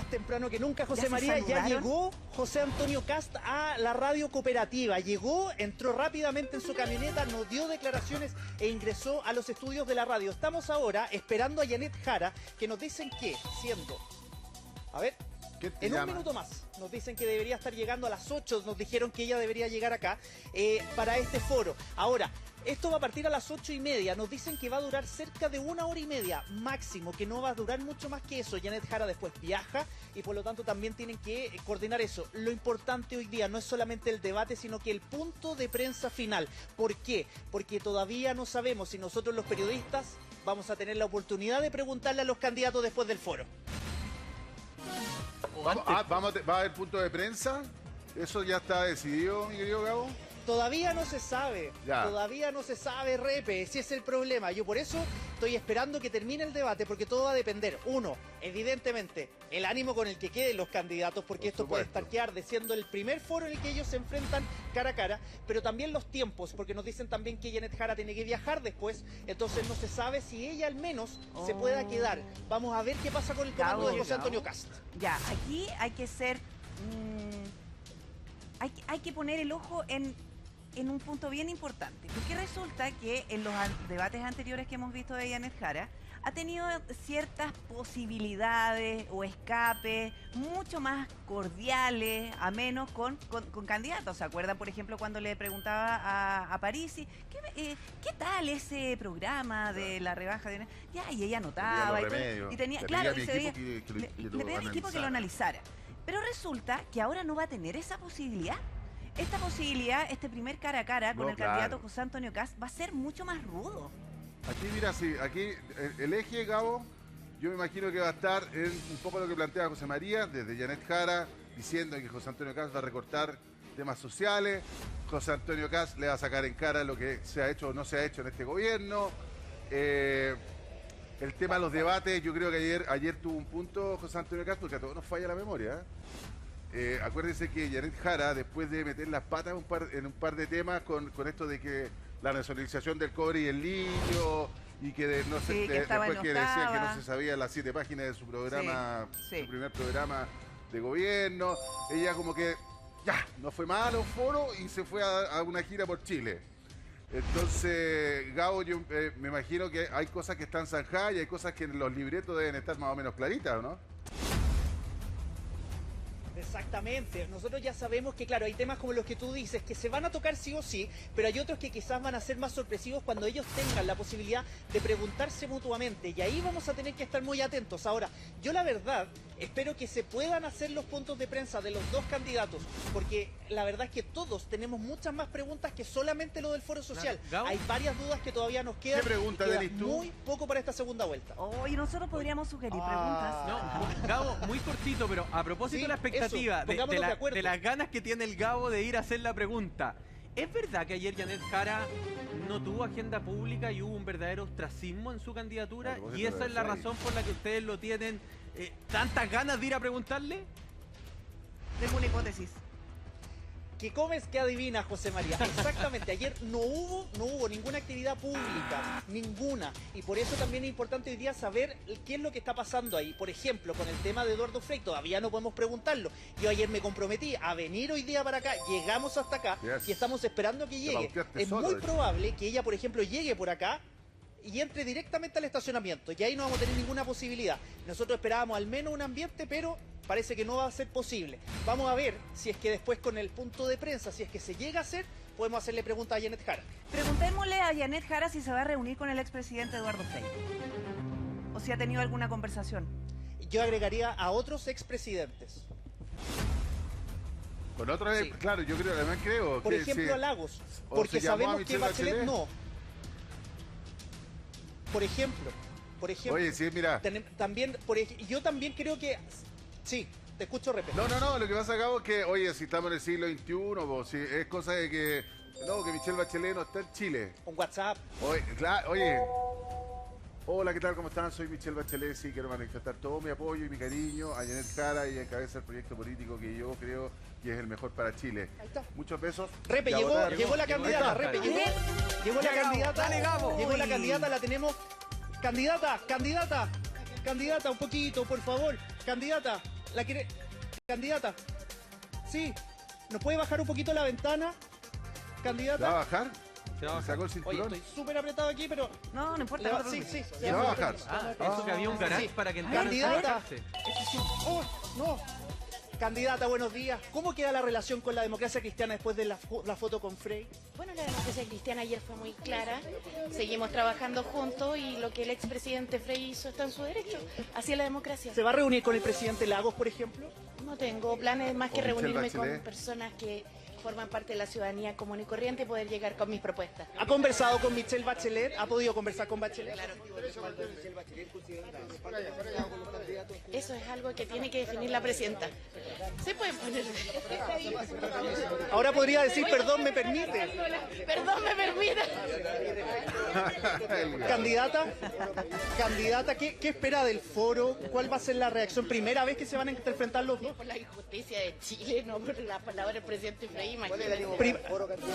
más temprano que nunca, José ¿Ya se María. Ya saludaron? llegó José Antonio Cast a la radio cooperativa. Llegó, entró rápidamente en su camioneta, nos dio declaraciones e ingresó a los estudios de la radio. Estamos ahora esperando a Janet Jara, que nos dicen que, siendo... A ver... En un minuto más nos dicen que debería estar llegando a las 8, nos dijeron que ella debería llegar acá para este foro. Ahora, esto va a partir a las 8:30, nos dicen que va a durar cerca de 1 hora y media máximo, que no va a durar mucho más que eso. Janet Jara después viaja y por lo tanto también tienen que coordinar eso. Lo importante hoy día no es solamente el debate, sino que el punto de prensa final. ¿Por qué? Porque todavía no sabemos si nosotros los periodistas vamos a tener la oportunidad de preguntarle a los candidatos después del foro. ¿Va a haber punto de prensa? ¿Eso ya está decidido, mi querido Gabo? Todavía no se sabe, todavía no se sabe, Repe, ese es el problema. Yo por eso estoy esperando que termine el debate, porque todo va a depender, uno, evidentemente, el ánimo con el que queden los candidatos, porque esto puede estar que arde, siendo el primer foro en el que ellos se enfrentan cara a cara, pero también los tiempos, porque nos dicen también que Janet Jara tiene que viajar después, entonces no se sabe si ella al menos se pueda quedar. Vamos a ver qué pasa con el comando de José Antonio Cast. Ya, aquí hay que ser... hay que poner el ojo en un punto bien importante, porque resulta que en los debates anteriores que hemos visto de Janet Jara ha tenido ciertas posibilidades o escapes mucho más cordiales, a menos con candidatos. ¿Se acuerdan, por ejemplo, cuando le preguntaba a Parisi ¿qué tal ese programa de la rebaja de... Ya, y ella anotaba y tenía, claro, y se veía, le pedía al equipo que lo analizara. Pero resulta que ahora no va a tener esa posibilidad. Esta posibilidad, este primer cara a cara con el candidato José Antonio Cast va a ser mucho más rudo. Aquí, mira, sí, aquí el eje, Gabo, yo me imagino que va a estar en un poco lo que plantea José María, desde Janet Jara, diciendo que José Antonio Cast va a recortar temas sociales, José Antonio Cast le va a sacar en cara lo que se ha hecho o no se ha hecho en este gobierno. El tema de los debates, yo creo que ayer tuvo un punto José Antonio Cast, porque a todos nos falla la memoria, acuérdense que Janet Jara, después de meter las patas en un par de temas con esto de que la nacionalización del cobre y el litio, y que después que decían que no se sabía las 7 páginas de su programa, su primer programa de gobierno, ella como que ya, no fue más a los foros y se fue a una gira por Chile. Entonces, Gabo, yo me imagino que hay cosas que están zanjadas y hay cosas que en los libretos deben estar más o menos claritas, ¿no? Exactamente, nosotros ya sabemos que claro, hay temas como los que tú dices que se van a tocar sí o sí, pero hay otros que quizás van a ser más sorpresivos cuando ellos tengan la posibilidad de preguntarse mutuamente, y ahí vamos a tener que estar muy atentos. Ahora, yo la verdad espero que se puedan hacer los puntos de prensa de los dos candidatos, porque la verdad es que todos tenemos muchas más preguntas que solamente lo del foro social. Hay varias dudas que todavía nos quedan. ¿Qué pregunta, Denis, tú? Muy poco para esta segunda vuelta. Oye, nosotros podríamos sugerir preguntas. No, Gabo, muy cortito, pero a propósito de la expectativa de las ganas que tiene el Gabo de ir a hacer la pregunta. ¿Es verdad que ayer Janet Jara no tuvo agenda pública y hubo un verdadero ostracismo en su candidatura? ¿Y esa es la razón por la que ustedes lo tienen tantas ganas de ir a preguntarle? Tengo una hipótesis. ¿Qué comes que adivina, José María? Exactamente, ayer no hubo ninguna actividad pública, ninguna. Y por eso también es importante hoy día saber qué es lo que está pasando ahí. Por ejemplo, con el tema de Eduardo Frei, todavía no podemos preguntarlo. Yo ayer me comprometí a venir hoy día para acá, llegamos hasta acá y estamos esperando que llegue. Es muy probable que ella, por ejemplo, llegue por acá y entre directamente al estacionamiento. Y ahí no vamos a tener ninguna posibilidad. Nosotros esperábamos al menos un ambiente, pero parece que no va a ser posible. Vamos a ver si es que después con el punto de prensa, si es que se llega a hacer, podemos hacerle preguntas a Janet Jara. Preguntémosle a Janet Jara si se va a reunir con el expresidente Eduardo Frei. O si ha tenido alguna conversación. Yo agregaría a otros expresidentes. Con otros, sí. Claro, yo creo, además creo por que ejemplo, a Lagos, porque sabemos que Bachelet no. Por ejemplo. Oye, sí, mira. Yo también creo que... Sí, te escucho, Repe. No, lo que pasa, Gabo, es que, oye, si estamos en el siglo XXI, pues, si es cosa de que... No, que Michelle Bachelet no está en Chile. Con WhatsApp. Oye, hola, ¿qué tal? ¿Cómo están? Soy Michelle Bachelet, sí, quiero manifestar todo mi apoyo y mi cariño a Janet Jara y encabeza el proyecto político que yo creo que es el mejor para Chile. Ahí está. Muchos besos. Repe, llegó la candidata, Repe, llegó la candidata. Dale, Gabo. Llegó la candidata, la tenemos. Candidata, un poquito, por favor. Candidata. ¿La quiere? Candidata. Sí. ¿Nos puede bajar un poquito la ventana? Candidata. ¿Se va a bajar? Se va a bajar. ¿Sacó el Oye, cinturón? estoy súper apretado aquí, pero... No importa. Sí. ¿Se va a bajar? Eso que había un garage Sí. para que entraran. Candidata. Oh, no. Candidata, buenos días. ¿Cómo queda la relación con la democracia cristiana después de la foto con Frey? Bueno, la democracia cristiana ayer fue muy clara. Seguimos trabajando juntos y lo que el expresidente Frey hizo está en su derecho. Así es la democracia. ¿Se va a reunir con el presidente Lagos, por ejemplo? No tengo planes más que ¿Con Michelle reunirme con Bachelet? personas que forman parte de la ciudadanía común y corriente y poder llegar con mis propuestas. ¿Ha conversado con Michelle Bachelet? ¿Ha podido conversar con Bachelet? Eso es algo que tiene que definir la presidenta. ¿Se pueden poner? Ahora podría decir, perdón, ¿me permite? Perdón, me permite. Candidata, ¿qué espera del foro? ¿Cuál va a ser la reacción? ¿Primera vez que se van a enfrentar los dos? Por la injusticia de Chile, no por la palabra del presidente Frey, imagínate.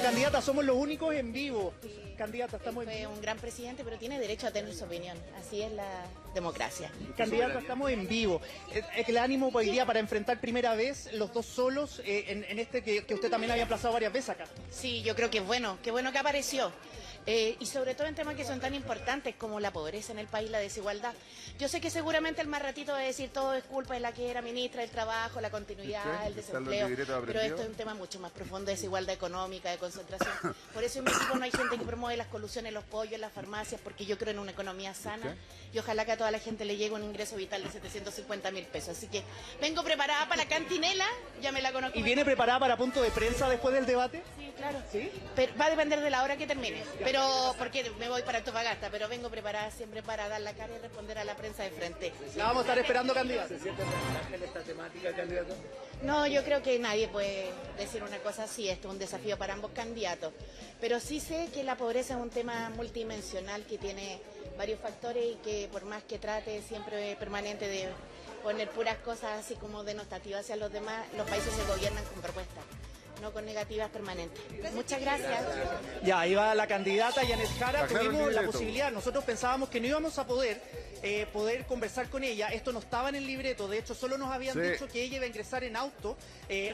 Candidata, somos los únicos en vivo. Candidata, estamos en Fue vivo. un gran presidente, pero tiene derecho a tener su opinión. Así es la democracia. Candidata, estamos en vivo. El ánimo hoy día para enfrentar primera vez los dos solos en este que usted también había aplazado varias veces acá. Sí, yo creo que es bueno que apareció. Y sobre todo en temas que son tan importantes como la pobreza en el país, la desigualdad. Yo sé que seguramente el más ratito va a decir todo es culpa de la que era ministra del Trabajo, la continuidad, el desempleo, pero esto es un tema mucho más profundo de desigualdad económica, de concentración. Por eso en mi equipo no hay gente que promueve las colusiones, los pollos, las farmacias, porque yo creo en una economía sana y ojalá que a toda la gente le llegue un ingreso vital de 750.000 pesos. Así que vengo preparada para la cantinela, ya me la conozco. ¿Y viene preparada para punto de prensa después del debate? Sí, claro. ¿Sí? Pero va a depender de la hora que termine. Pero porque me voy para Antofagasta, pero vengo preparada siempre para dar la cara y responder a la prensa de frente. La vamos a estar esperando, candidata. No, yo creo que nadie puede decir una cosa así. Esto es un desafío para ambos candidatos. Pero sí sé que la pobreza es un tema multidimensional que tiene varios factores y que por más que trate siempre permanente de poner puras cosas así como denostativas hacia los demás, los países se gobiernan con propuestas, no con negativas permanentes. Muchas gracias. Ya, ahí va la candidata Janet Jara. Está claro el Tuvimos la libreto. posibilidad, nosotros pensábamos que no íbamos a poder conversar con ella. Esto no estaba en el libreto, de hecho solo nos habían Sí. dicho que ella iba a ingresar en auto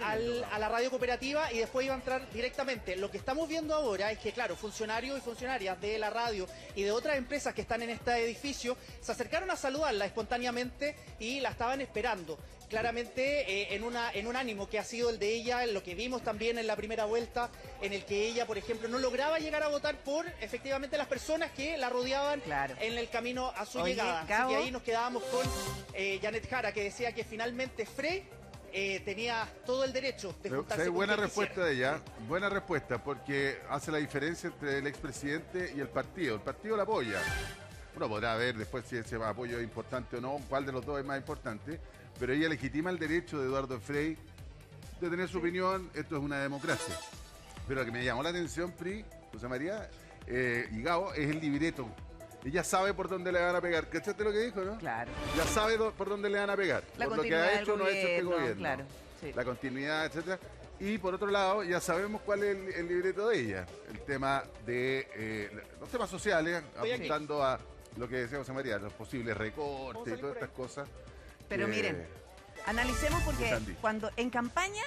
a la radio cooperativa y después iba a entrar directamente. Lo que estamos viendo ahora es que, claro, funcionarios y funcionarias de la radio y de otras empresas que están en este edificio se acercaron a saludarla espontáneamente y la estaban esperando. Claramente en un ánimo que ha sido el de ella, lo que vimos también en la primera vuelta, en el que ella, por ejemplo, no lograba llegar a votar por efectivamente las personas que la rodeaban Claro. en el camino a su Oye, llegada. Así Gabo. que ahí nos quedábamos con Janet Jara, que decía que finalmente Frey tenía todo el derecho de juntarse con Buena quien respuesta de ella, buena respuesta, porque hace la diferencia entre el expresidente y el partido. El partido la apoya. Uno podrá ver después si ese apoyo es importante o no, cuál de los dos es más importante, pero ella legitima el derecho de Eduardo Frey de tener su opinión. Esto es una democracia. Pero lo que me llamó la atención, Pri, José María y Gabo, es el libreto. Ella sabe por dónde le van a pegar. ¿Cachaste lo que dijo, no? Claro. Ya sabe por dónde le van a pegar. La por lo que continuidad ha del hecho o no ha hecho este gobierno, gobierno. claro, sí. La continuidad, etcétera. Y por otro lado, ya sabemos cuál es el libreto de ella. El tema de los temas sociales, Estoy aquí. apuntando a lo que decía José María, los posibles recortes y salir todas por ahí. estas cosas. Pero que- miren, analicemos porque Sandy. cuando en campaña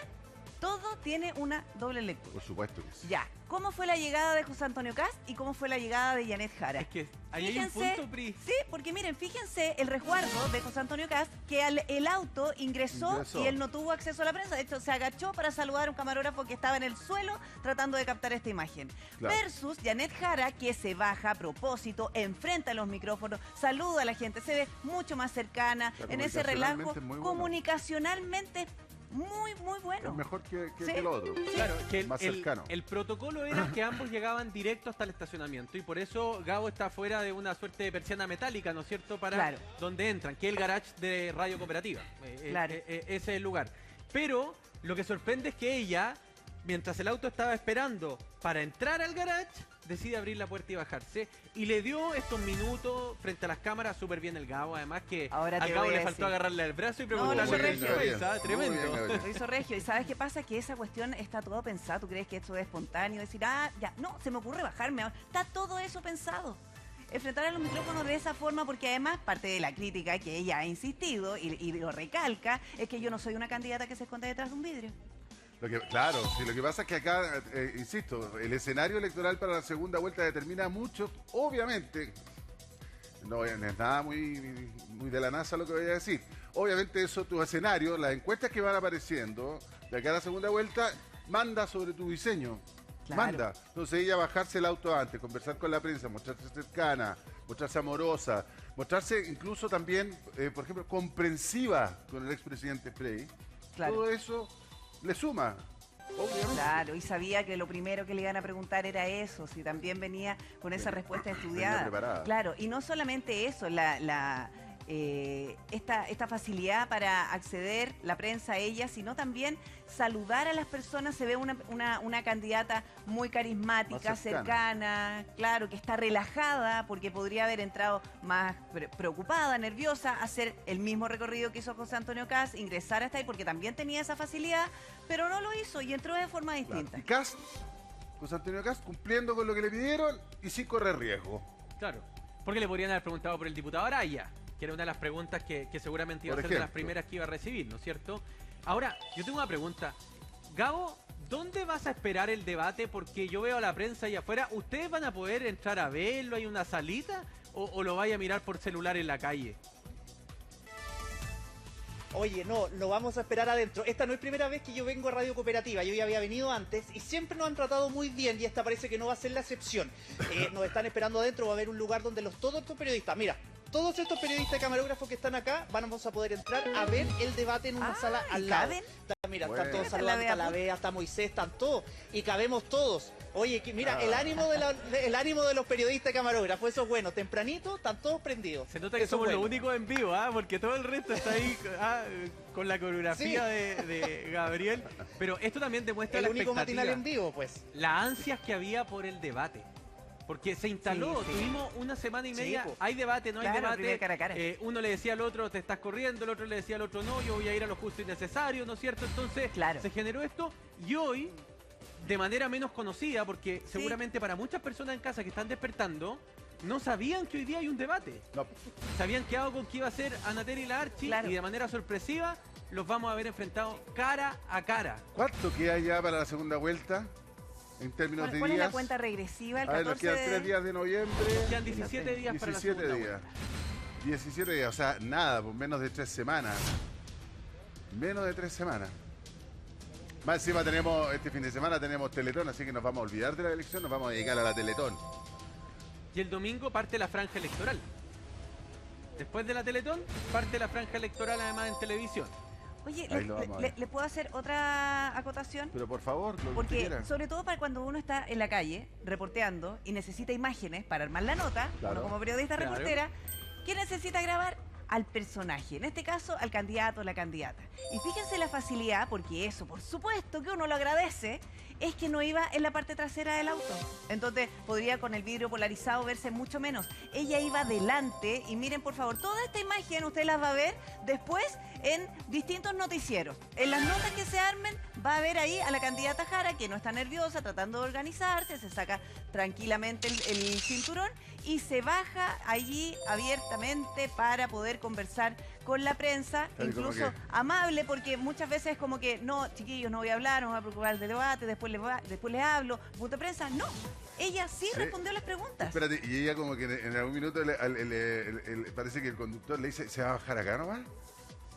todo tiene una doble lectura. Por supuesto que sí. Ya, ¿cómo fue la llegada de José Antonio Cast y cómo fue la llegada de Janet Jara? Es que ahí hay un punto, Pri. Sí, porque miren, fíjense el resguardo de José Antonio Cast, que el auto ingresó y él no tuvo acceso a la prensa. De hecho, se agachó para saludar a un camarógrafo que estaba en el suelo tratando de captar esta imagen. Claro. Versus Janet Jara, que se baja a propósito, enfrenta a los micrófonos, saluda a la gente, se ve mucho más cercana, O sea, en ese relajo, comunicacionalmente es muy bueno. comunicacionalmente muy, muy bueno. Es mejor que Sí. el otro. Claro, que Más cercano. el protocolo era que ambos llegaban directo hasta el estacionamiento y por eso Gabo está fuera de una suerte de persiana metálica, ¿no es cierto? Para Claro. donde entran, que es el garage de Radio Cooperativa. Claro. Ese es el lugar. Pero lo que sorprende es que ella, mientras el auto estaba esperando para entrar al garage, decide abrir la puerta y bajarse. Y le dio estos minutos frente a las cámaras súper bien el Gabo. Además que Ahora al te Gabo voy a le faltó decir. agarrarle el brazo y No, lo preguntarle hizo qué Regio. pensa. Muy bien, Tremendo. Gabriel. Lo hizo Regio. ¿Y sabes qué pasa? Que esa cuestión está todo pensado. ¿Tú crees que esto es espontáneo? Decir, ya, no, se me ocurre bajarme ahora. Está todo eso pensado. enfrentar a los micrófonos de esa forma, porque además parte de la crítica que ella ha insistido y lo recalca es que yo no soy una candidata que se esconde detrás de un vidrio. Claro, sí, lo que pasa es que acá, insisto, el escenario electoral para la segunda vuelta determina mucho, obviamente, no es nada muy de la NASA lo que voy a decir. Obviamente eso, tu escenario, las encuestas que van apareciendo de acá a la segunda vuelta, manda sobre tu diseño. Claro. Manda. Entonces ella bajarse el auto antes, conversar con la prensa, mostrarse cercana, mostrarse amorosa, mostrarse incluso también, por ejemplo, comprensiva con el expresidente Frey. Claro. Todo eso le suma. Obviamente. Claro, y sabía que lo primero que le iban a preguntar era eso, si también venía con esa respuesta estudiada. Claro, y no solamente eso, esta facilidad para acceder la prensa a ella, sino también saludar a las personas. Se ve una candidata muy carismática, cercana, claro, que está relajada, porque podría haber entrado más preocupada, nerviosa, hacer el mismo recorrido que hizo José Antonio Kast, ingresar hasta ahí, porque también tenía esa facilidad, pero no lo hizo y entró de forma distinta. Y Kast, José Antonio Kast, cumpliendo con lo que le pidieron y sin correr riesgo. Claro, porque le podrían haber preguntado por el diputado Araya, que era una de las preguntas que seguramente iba a ser de las primeras que iba a recibir, ¿no es cierto? Ahora, yo tengo una pregunta. Gabo, ¿dónde vas a esperar el debate? Porque yo veo a la prensa ahí afuera. ¿Ustedes van a poder entrar a verlo? ¿Hay una salita? ¿O lo vaya a mirar por celular en la calle? Oye, no, lo vamos a esperar adentro. Esta no es primera vez que yo vengo a Radio Cooperativa, yo ya había venido antes y siempre nos han tratado muy bien y esta parece que no va a ser la excepción. Nos están esperando adentro, va a haber un lugar donde todos estos periodistas, mira, todos estos periodistas camarógrafos que están acá, vamos a poder entrar a ver el debate en una sala al lado. Mira, bueno, están todos saludando, está la Bea, está Moisés, están todos y cabemos todos. Oye, mira, el ánimo de los periodistas camarógrafos, eso es bueno. Tempranito, están todos prendidos. Se nota que somos los únicos en vivo, porque todo el resto está ahí con la coreografía de Gabriel. Pero esto también demuestra el único matinal en vivo, pues. Las ansias que había por el debate. Porque se instaló, tuvimos una semana y media, hay debate, no hay debate, cara a cara. Uno le decía al otro, te estás corriendo, el otro le decía al otro, no, yo voy a ir a lo justo y necesario, ¿no es cierto? Entonces se generó esto y hoy, de manera menos conocida, porque seguramente para muchas personas en casa que están despertando, no sabían que hoy día hay un debate. No. Se habían quedado con que iba a ser Anater y la Archi y de manera sorpresiva los vamos a ver enfrentados cara a cara. ¿Cuánto queda ya para la segunda vuelta? En términos de días. ¿Cuál es la cuenta regresiva? El 14 nos quedan 3 días de noviembre. Quedan 17 días para la segunda vuelta. 17 días, o sea, nada, pues menos de 3 semanas. Menos de 3 semanas. Más encima este fin de semana tenemos Teletón, así que nos vamos a olvidar de la elección, nos vamos a dedicar a la Teletón. Y el domingo parte la franja electoral. Después de la Teletón, parte la franja electoral además en televisión. Oye, ¿le puedo hacer otra acotación? Pero por favor, lo porque que quiera. Sobre todo para cuando uno está en la calle reporteando y necesita imágenes para armar la nota, uno como periodista reportera, ¿qué necesita grabar? Al personaje, en este caso al candidato o la candidata. Y fíjense la facilidad, porque eso, por supuesto que uno lo agradece, es que no iba en la parte trasera del auto. Entonces podría con el vidrio polarizado verse mucho menos. Ella iba delante y miren por favor, toda esta imagen usted las va a ver después en distintos noticieros. En las notas que se armen va a ver ahí a la candidata Jara que no está nerviosa, tratando de organizarse, se saca tranquilamente el cinturón y se baja allí abiertamente para poder conversar con la prensa, incluso amable, porque muchas veces es como que, no, chiquillos, no voy a hablar, no me voy a preocupar del debate, después les hablo, punto de prensa. No, ella sí respondió las preguntas. Espérate, y ella como que en algún minuto parece que el conductor le dice, ¿se va a bajar acá nomás?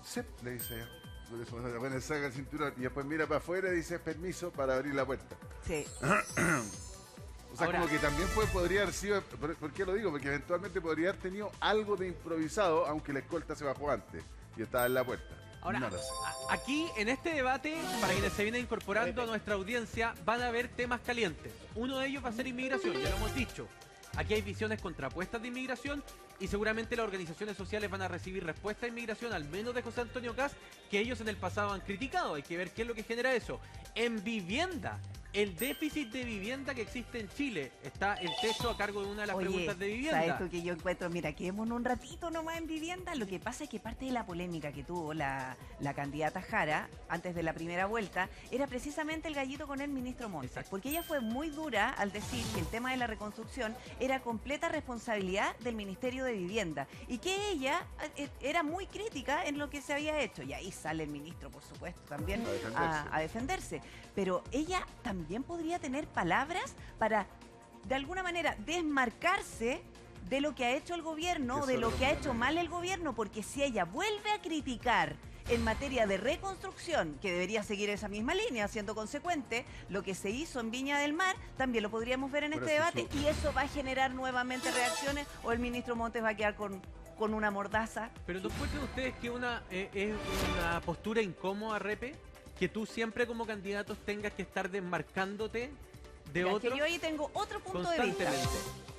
Sí, le dice ella. Bueno, saca el cinturón y después mira para afuera y dice, permiso para abrir la puerta. Sí. O sea, como que también podría haber sido, ¿por qué lo digo? Porque eventualmente podría haber tenido algo de improvisado, aunque la escolta se bajó antes y estaba en la puerta. Ahora, no lo sé. Aquí en este debate, para quienes se vienen incorporando a nuestra audiencia, van a haber temas calientes. Uno de ellos va a ser inmigración, ya lo hemos dicho. Aquí hay visiones contrapuestas de inmigración y seguramente las organizaciones sociales van a recibir respuesta a inmigración, al menos de José Antonio Kast, que ellos en el pasado han criticado. Hay que ver qué es lo que genera eso. En vivienda, el déficit de vivienda que existe en Chile. Está el techo a cargo de una de las preguntas de vivienda. ¿Sabes tú que yo encuentro? Mira, quedémonos un ratito nomás en vivienda. Lo que pasa es que parte de la polémica que tuvo la candidata Jara antes de la primera vuelta era precisamente el gallito con el ministro Montes. Exacto. Porque ella fue muy dura al decir que el tema de la reconstrucción era completa responsabilidad del Ministerio de Vivienda y que ella era muy crítica en lo que se había hecho. Y ahí sale el ministro, por supuesto, también a defenderse. Pero ella también podría tener palabras para, de alguna manera, desmarcarse de lo que ha hecho el gobierno, de lo que ha hecho mal el gobierno, porque si ella vuelve a criticar en materia de reconstrucción, que debería seguir esa misma línea, siendo consecuente, lo que se hizo en Viña del Mar, también lo podríamos ver en este debate, y eso va a generar nuevamente reacciones, o el ministro Montes va a quedar con una mordaza. Pero ¿no encuentran ustedes que es una postura incómoda, Repe? Que tú siempre como candidato tengas que estar desmarcándote de otros. Que yo ahí tengo otro punto de vista.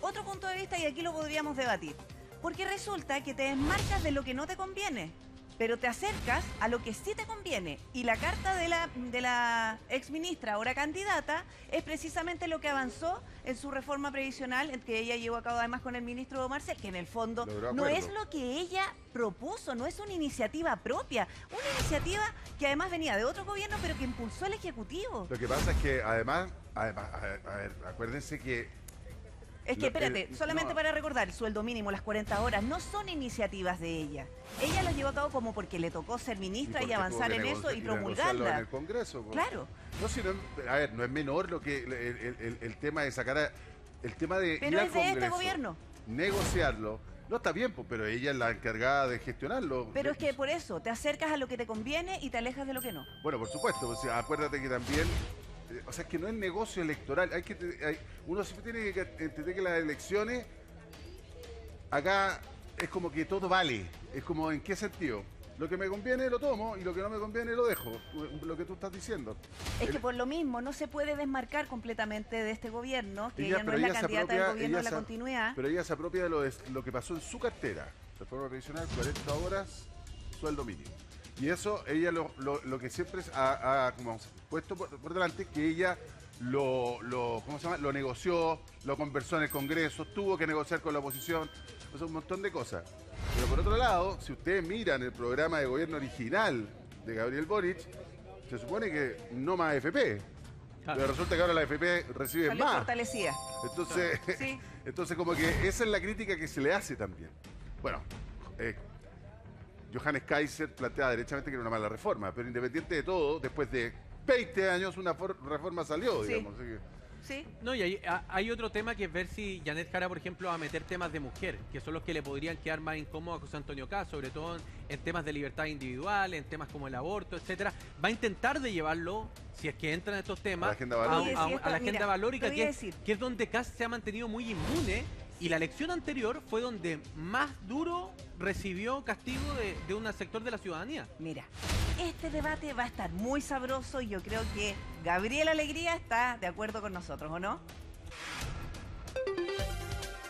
Otro punto de vista, y aquí lo podríamos debatir. Porque resulta que te desmarcas de lo que no te conviene, pero te acercas a lo que sí te conviene. Y la carta de la exministra, ahora candidata, es precisamente lo que avanzó en su reforma previsional, en que ella llevó a cabo además con el ministro Marcel, que en el fondo no es lo que ella propuso, no es una iniciativa propia, una iniciativa que además venía de otro gobierno, pero que impulsó el Ejecutivo. Lo que pasa es que además a ver, acuérdense que... Es que, espérate, solamente para recordar, el sueldo mínimo, las 40 horas, no son iniciativas de ella. Ella las llevó a cabo como porque le tocó ser ministra y avanzar en eso y promulgarla. En el Congreso. Pues. Claro. No, si no, a ver, no es menor lo que el tema de sacar el tema de pero ir al es de Congreso, este gobierno. Negociarlo. No está bien, pues, pero ella es la encargada de gestionarlo. Pero es que por eso, te acercas a lo que te conviene y te alejas de lo que no. Bueno, por supuesto, pues, acuérdate que también... O sea, que no es negocio electoral. Uno siempre tiene que entender que las elecciones, acá es como que todo vale. Es como, ¿en qué sentido? Lo que me conviene lo tomo y lo que no me conviene lo dejo. Lo que tú estás diciendo. Es que por lo mismo no se puede desmarcar completamente de este gobierno, que ella no es la candidata del gobierno de la continuidad. Pero ella se apropia de lo que pasó en su cartera. Reforma previsional, 40 horas, sueldo mínimo. Y eso, ella lo que siempre ha como puesto por delante, que ella ¿cómo se llama? Lo negoció, lo conversó en el Congreso, tuvo que negociar con la oposición, o sea, un montón de cosas. Pero por otro lado, si ustedes miran el programa de gobierno original de Gabriel Boric, se supone que no más AFP. Pero resulta que ahora la AFP recibe salió más. Fortalecida. Entonces, sí. Entonces como que esa es la crítica que se le hace también. Bueno, Johannes Kaiser plantea derechamente que era una mala reforma, pero independiente de todo, después de 20 años una reforma salió, digamos. Así que... Sí. No, y hay otro tema que es ver si Janet Jara, por ejemplo, va a meter temas de mujer, que son los que le podrían quedar más incómodos a José Antonio Kast, sobre todo en temas de libertad individual, en temas como el aborto, etcétera. Va a intentar de llevarlo, si es que entran estos temas, a la agenda valórica, que es donde Kast se ha mantenido muy inmune. Y la elección anterior fue donde más duro recibió castigo de un sector de la ciudadanía. Mira, este debate va a estar muy sabroso y yo creo que Gabriel Alegría está de acuerdo con nosotros, ¿o no?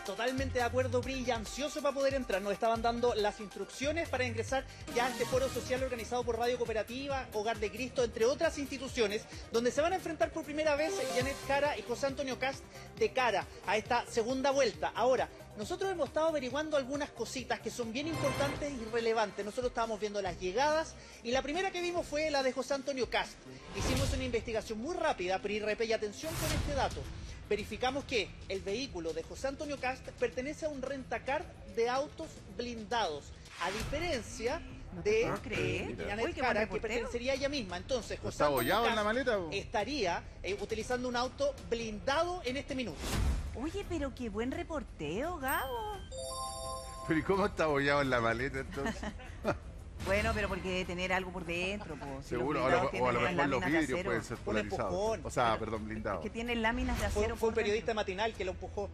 Totalmente de acuerdo, Pri, ansioso para poder entrar. Nos estaban dando las instrucciones para ingresar ya a este foro social organizado por Radio Cooperativa, Hogar de Cristo, entre otras instituciones, donde se van a enfrentar por primera vez Janet Jara y José Antonio Kast de cara a esta segunda vuelta. Ahora, nosotros hemos estado averiguando algunas cositas que son bien importantes y relevantes. Nosotros estábamos viendo las llegadas y la primera que vimos fue la de José Antonio Kast. Hicimos una investigación muy rápida, Pri, Repe, y atención con este dato. Verificamos que el vehículo de José Antonio Kast pertenece a un rentacar de autos blindados, a diferencia de Janet Jara, que pertenecería a ella misma. Entonces, José Antonio Kast en la maleta, estaría utilizando un auto blindado en este minuto. Oye, pero qué buen reporteo, Gabo. Pero ¿y cómo está abollado en la maleta entonces? Bueno, pero porque debe tener algo por dentro, si seguro, o a lo mejor los vidrios pueden ser polarizados. O sea, perdón, blindados. Es que tienen láminas de acero. Fue un periodista matinal que lo empujó.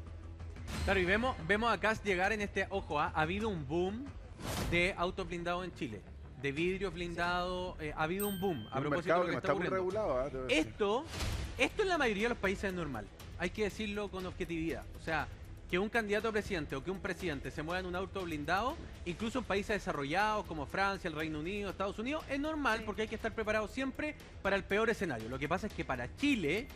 Claro, y vemos a Kast llegar en este... Ojo, ha habido un boom de autos blindados en Chile. De vidrios blindados, ha habido un boom. A propósito de lo que está muy regulado. Esto en la mayoría de los países es normal. Hay que decirlo con objetividad. O sea, que un candidato a presidente o que un presidente se mueva en un auto blindado, incluso en países desarrollados como Francia, el Reino Unido, Estados Unidos, es normal porque hay que estar preparado siempre para el peor escenario. Lo que pasa es que para Chile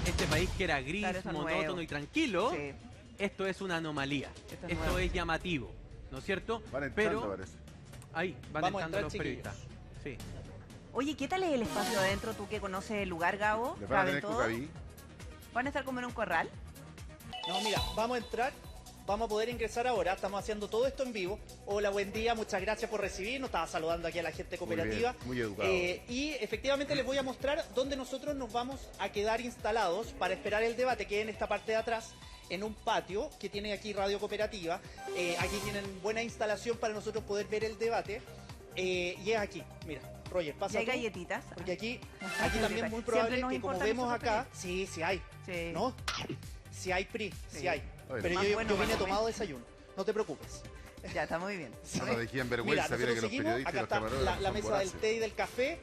este país que era gris, Claro, eso es monótono nuevo. y tranquilo, Sí. esto es una anomalía. Esto es Esto nuevo. es llamativo, ¿no es cierto? Van entrando, Pero parece. ahí van Vamos a entrando entrar, los periodistas. Sí. Oye, ¿qué tal es el espacio adentro? Tú que conoces el lugar, Gabo. ¿Le van a ¿Caben tener todos? Cucaví? ¿Van a estar como en un corral? No, mira, vamos a entrar, vamos a poder ingresar ahora, estamos haciendo todo esto en vivo. Hola, buen día, muchas gracias por recibirnos, estaba saludando aquí a la gente cooperativa. Muy educado. Y efectivamente les voy a mostrar dónde nosotros nos vamos a quedar instalados para esperar el debate, que es en esta parte de atrás, en un patio que tiene aquí Radio Cooperativa. Aquí tienen buena instalación para nosotros poder ver el debate. Y es aquí, mira, Roger, ¿Y pasa hay tú, galletitas? porque aquí Siempre también es muy probable nos que como importan vemos esos acá, sí hay, Sí. ¿no? Si hay PRI, Sí. si hay. Oye, Pero más yo bueno vine para comer. tomado desayuno, no te preocupes. Ya, está muy bien. No nos dejen vergüenza, Mira, mira nosotros que los seguimos, periodistas y acá los está camarógrafos la son mesa voraces. del té y del café.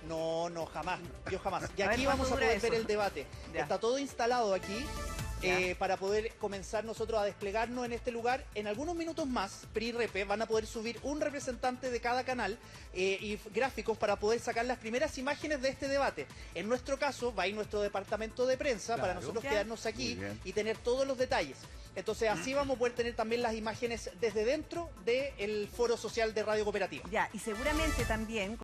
No, jamás, yo jamás. Y A ver, aquí ¿cuánto vamos a dura poder eso? ver el debate. Ya. Está todo instalado aquí. Ya. Para poder comenzar nosotros a desplegarnos en este lugar. En algunos minutos más, PRI y Repe van a poder subir un representante de cada canal y gráficos para poder sacar las primeras imágenes de este debate. En nuestro caso, va a ir nuestro departamento de prensa para Claro. nosotros Ya. quedarnos aquí Muy bien. y tener todos los detalles. Entonces así vamos a poder tener también las imágenes desde dentro del foro social de Radio Cooperativa. Ya, y seguramente también